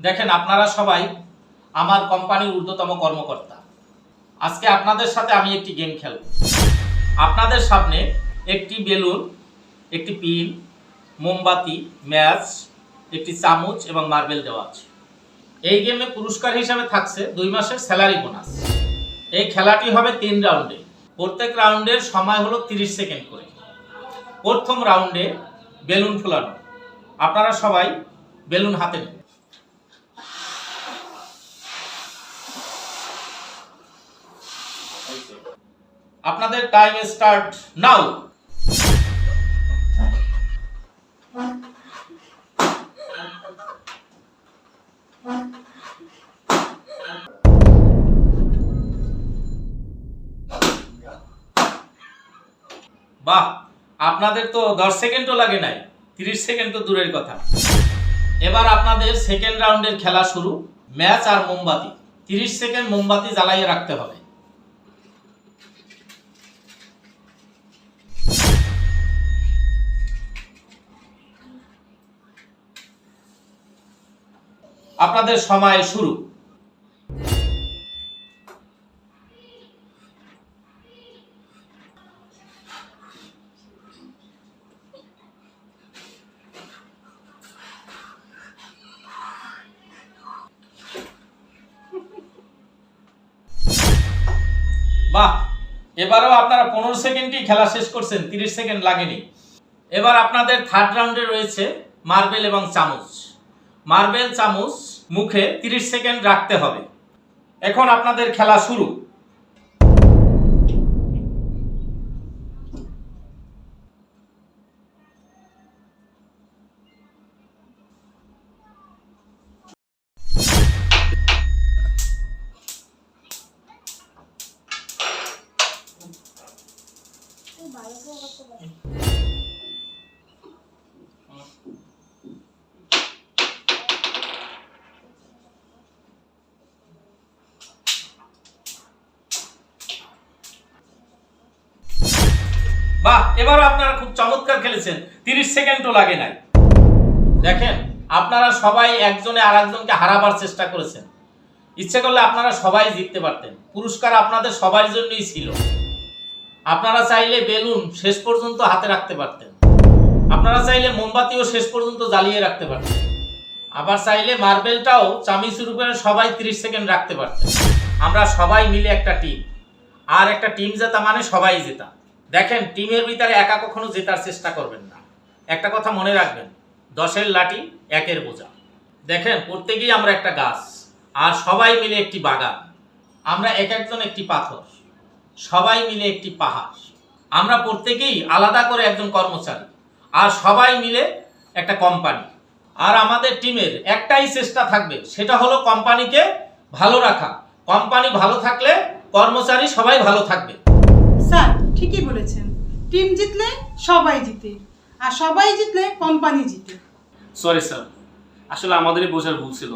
দেখেন, আপনারা সবাই আমার কোম্পানির ঊর্ধ্বতম কর্মকর্তা। আজকে আপনাদের সাথে আমি একটি গেম খেলব। আপনাদের সামনে একটি বেলুন, একটি পিন, মোমবাতি, ম্যাচ, একটি চামচ এবং মার্বেল দেওয়া আছে। এই গেমে পুরস্কার হিসাবে থাকছে 2 মাসের স্যালারি বোনাস। এই খেলাটি হবে 3 রাউন্ডে। প্রত্যেক রাউন্ডের সময় হলো 30 সেকেন্ড করে। প্রথম রাউন্ডে বেলুন ফোলানো। আপনারা সবাই বেলুন হাতে নেন। আপনাদের টাইম স্টার্ট নাও। বাহ, আপনাদের তো 10 সেকেন্ডও লাগে নাই, 30 সেকেন্ড তো দূরের কথা। এবার আপনাদের সেকেন্ড রাউন্ডের খেলা শুরু। ম্যাচ আর মোমবাতি। 30 সেকেন্ড মোমবাতি জ্বালিয়ে রাখতে হবে। আপনাদের সময় শুরু। বাহ, এবারও আপনারা 15 সেকেন্ডই খেলা শেষ করছেন, 30 সেকেন্ড লাগেনি। এবার আপনাদের থার্ড রাউন্ডে রয়েছে মার্বেল এবং চামচ। মার্বেল চামচ মুখে 30 সেকেন্ড রাখতে হবে। এখন আপনাদের খেলা শুরু। বাহ, এবারও আপনারা খুব চমৎকার খেলেছেন, 30 সেকেন্ডও লাগে নাই। দেখেন, আপনারা সবাই একজনে আরেকজনকে হারাবার চেষ্টা করেছেন। ইচ্ছে করলে আপনারা সবাই জিততে পারতেন। পুরস্কার আপনাদের সবার জন্যই ছিল। আপনারা চাইলে বেলুন শেষ পর্যন্ত হাতে রাখতে পারতেন। আপনারা চাইলে মোমবাতিও শেষ পর্যন্ত জ্বালিয়ে রাখতে পারতেন। আবার চাইলে মার্বেলটাও চামিচের উপরে সবাই 30 সেকেন্ড রাখতে পারতেন। আমরা সবাই মিলে একটা টিম, আর একটা টিম জেতা মানে সবাই জেতা। দেখেন, টিমের ভিতরে একা কখনো জেতার চেষ্টা করবেন না। একটা কথা মনে রাখবেন, 10-এর লাঠি 1-এর বোঝা। দেখেন, প্রত্যেকেই আমরা একটা গাছ, আর সবাই মিলে একটি বাগান। আমরা এক একজন একটি পাথর, সবাই মিলে একটি পাহাড়। আমরা প্রত্যেকেই আলাদা করে একজন কর্মচারী, আর সবাই মিলে একটা কোম্পানি। আর আমাদের টিমের একটাই চেষ্টা থাকবে, সেটা হলো কোম্পানিকে ভালো রাখা। কোম্পানি ভালো থাকলে কর্মচারী সবাই ভালো থাকবে। স্যার ঠিকই বলেছেন, টিম জিতলে সবাই জিতে, আর সবাই জিতলে কোম্পানি জিতে। সরি স্যার, আসলে আমাদেরই বোঝার ভুল ছিল।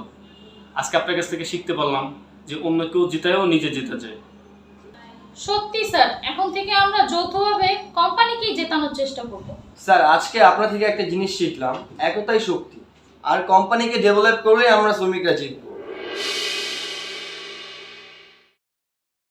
আজকে আপনার কাছ থেকে শিখতে পারলাম যে অন্য কেউ জিতায়ও নিজে জিতে যায়। সত্যি স্যার, এখন থেকে আমরা যৌথভাবে কোম্পানিকেই জেতানোর চেষ্টা করব। স্যার, আজকে আপনার থেকে একটা জিনিস শিখলাম, একতাই শক্তি। আর কোম্পানিকে ডেভেলপ করলে আমরা শ্রমিকরা জিতবো।